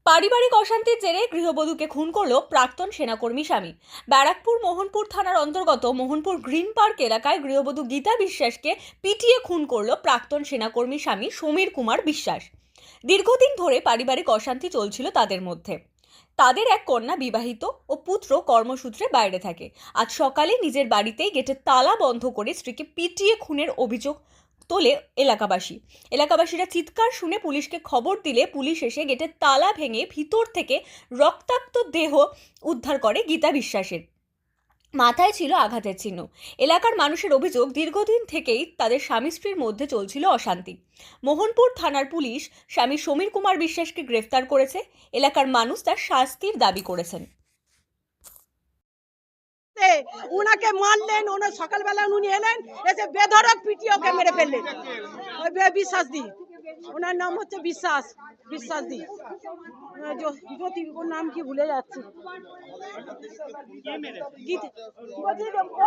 পারিবারিক অশান্তির জেরে গৃহবধূকে খুন করল প্রাক্তন সেনাকর্মী স্বামী। ব্যারাকপুর মোহনপুর থানার অন্তর্গত মোহনপুর গ্রিন পার্ক এলাকায় গৃহবধূ গীতা বিশ্বাসকে পিটিয়ে খুন করল প্রাক্তন সেনাকর্মী স্বামী সমীর কুমার বিশ্বাস। দীর্ঘদিন ধরে পারিবারিক অশান্তি চলছিল তাদের মধ্যে। তাদের এক কন্যা বিবাহিত ও পুত্র কর্মসূত্রে বাইরে থাকে। আজ সকালে নিজের বাড়িতেই গেটের তালা বন্ধ করে স্ত্রীকে পিটিয়ে খুনের অভিযোগ তোলে এলাকাবাসীরা চিৎকার শুনে পুলিশকে খবর দিলে পুলিশ এসে গেটের তালা ভেঙে ভিতর থেকে রক্তাক্ত দেহ উদ্ধার করে গীতা বিশ্বাসের। মাথায় ছিল আঘাতের চিহ্ন। এলাকার মানুষের অভিযোগ, দীর্ঘদিন থেকেই তাদের স্বামী স্ত্রীর মধ্যে চলছিল অশান্তি। মোহনপুর থানার পুলিশ স্বামী সমীর কুমার বিশ্বাসকে গ্রেফতার করেছে। এলাকার মানুষ তার শাস্তির দাবি করেছেন। উনাকে মারলেন, ওনার সকালবেলা উনি এলেন, এসে বেধড়ক পিটিয়ে ওকে মেরে ফেললেন। ওই বিশ্বাস দি, ওনার নাম হচ্ছে বিশ্বাস দি, জ্যোতি, ওর নাম কি ভুলে যাচ্ছে,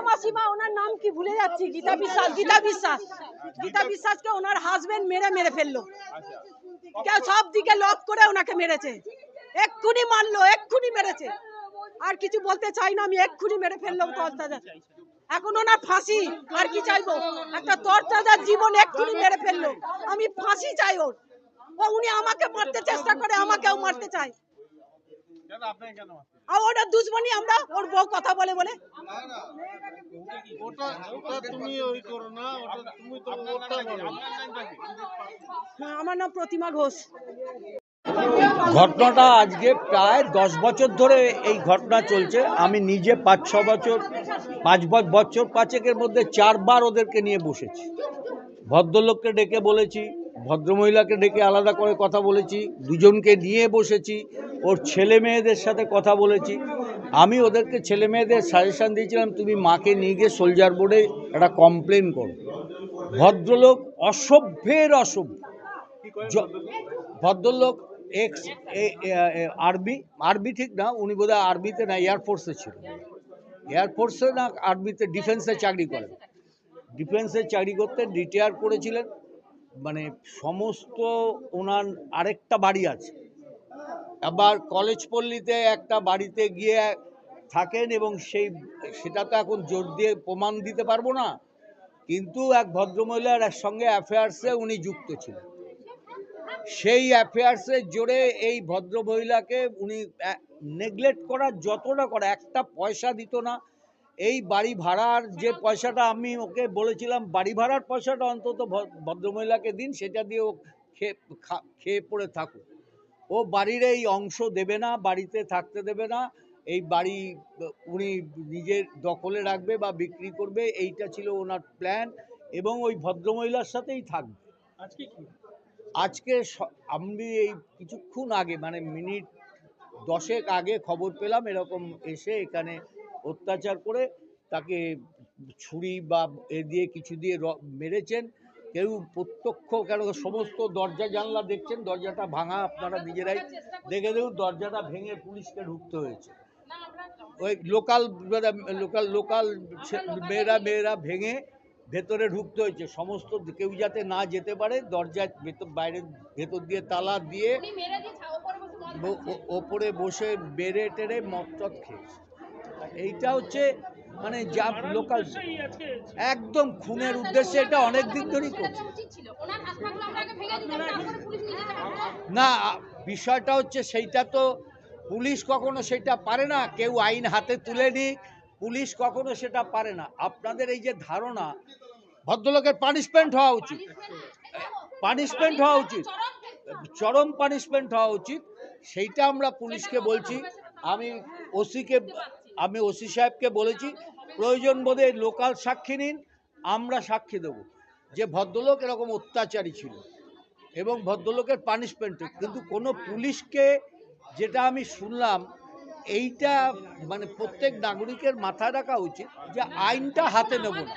মাসিমা ওনার নাম কি ভুলে যাচ্ছি, গীতা বিশ্বাসকে ওনার হাজবেন্ড মেরে ফেললো। কেউ সব দিকে লক করে ওনাকে মেরেছে, এক্ষুনি মারলো, এক্ষুনি মেরেছে। আর কিছু বলতে চাই না, আমি এক্ষুনি মেরে ফেললাম তরতাজা। এখন ওনার ফাঁসি, আর কি চাইবো? একটা তরতাজা জীবন এক্ষুনি মেরে ফেললো, আমি ফাঁসি চাই ওর। উনি আমাকে মারতে চেষ্টা করে, আমাকেও মারতে চায়। আর ওটা দুশ্মনী, আমরা ওর বউ কথা বলে বলে। আমার নাম প্রতিমা ঘোষ। ঘটনাটা আজকে প্রায় 10 বছর ধরে এই ঘটনা চলছে। আমি নিজে 5-6 বছর, 5 বছর 5-এর মধ্যে 4 বার ওদেরকে নিয়ে বসেছি। ভদ্রলোককে ডেকে বলেছি, ভদ্রমহিলাকে ডেকে আলাদা করে কথা বলেছি, দুজনকে নিয়ে বসেছি, ওর ছেলে মেয়েদের সাথে কথা বলেছি। আমি ওদেরকে ছেলে মেয়েদের সাজেশান দিয়েছিলাম, তুমি মাকে নিয়ে গিয়ে সোলজার বোর্ডে একটা কমপ্লেন করো। ভদ্রলোক অসভ্যের অসভ্য। ভদ্রলোক এক্স আর্মি ঠিক না, উনি বোধহয় আর্মিতে না, এয়ারফোর্সে ছিল। এয়ারফোর্সে না আর্মিতে, ডিফেন্সে চাকরি করেন। ডিফেন্সে চাকরি করতে রিটায়ার করেছিলেন। মানে সমস্ত ওনার আরেকটা বাড়ি আছে, আবার কলেজ পল্লীতে একটা বাড়িতে গিয়ে থাকেন, এবং সেটা তো এখন জোর দিয়ে প্রমাণ দিতে পারবো না, কিন্তু এক ভদ্রমহিলার সঙ্গে অ্যাফেয়ার্সে উনি যুক্ত ছিলেন। সেই অ্যাফেয়ার্সের জোরে এই ভদ্রমহিলাকে উনি নেগলেক্ট করার যতটা করে, একটা পয়সা দিত না। এই বাড়ি ভাড়ার যে পয়সাটা আমি ওকে বলেছিলাম, বাড়ি ভাড়ার পয়সাটা অন্তত ভদ্রমহিলাকে দিন, সেটা দিয়ে ও খেয়ে পড়ে থাকুক। ও বাড়ির এই অংশ দেবে না, বাড়িতে থাকতে দেবে না, এই বাড়ি উনি নিজের দখলে রাখবে বা বিক্রি করবে, এইটা ছিল ওনার প্ল্যান, এবং ওই ভদ্রমহিলার সাথেই থাকবে। আজকে আমি এই কিছুক্ষণ আগে, মানে মিনিট 10 আগে খবর পেলাম এরকম এসে এখানে অত্যাচার করে তাকে ছুরি বা দিয়ে কিছু দিয়ে মেরেছেন। কেউ প্রত্যক্ষ, কেন সমস্ত দরজা জানলা দেখছেন, দরজাটা ভাঙা, আপনারা নিজেরাই দেখে দেখুন, দরজাটা ভেঙে পুলিশকে ঢুকতে হয়েছে। ওই লোকাল মেয়েরা ভেঙে ভেতরে ঢুকতে হয়েছে, সমস্ত কেউ যাতে না যেতে পারে, দরজা ভেতর দিয়ে তালা দিয়ে ওপরে বসে বেড়ে টেরে মদ খেয়েছে। এইটা হচ্ছে মানে যা লোকাল, একদম খুনের উদ্দেশ্যে, এটা অনেক দিন ধরেই করছে। না, বিষয়টা হচ্ছে সেইটা তো পুলিশ কখনো সেটা পারে না, কেউ আইন হাতে তুলে নিক, পুলিশ কখনো সেটা পারে না। আপনাদের এই যে ধারণা, ভদ্রলোকের পানিশমেন্ট হওয়া উচিত, চরম পানিশমেন্ট হওয়া উচিত, সেইটা আমরা পুলিশকে বলছি। আমি ওসি সাহেবকে বলেছি, প্রয়োজন বোধে লোকাল সাক্ষী নিন, আমরা সাক্ষী দেব যে ভদ্রলোক এরকম অত্যাচারী ছিল এবং ভদ্রলোকের পানিশমেন্ট। কিন্তু কোনো পুলিশকে, যেটা আমি শুনলাম, এইটা মানে প্রত্যেক নাগরিকের মাথায় রাখা উচিত যে আইনটা হাতে নেব না।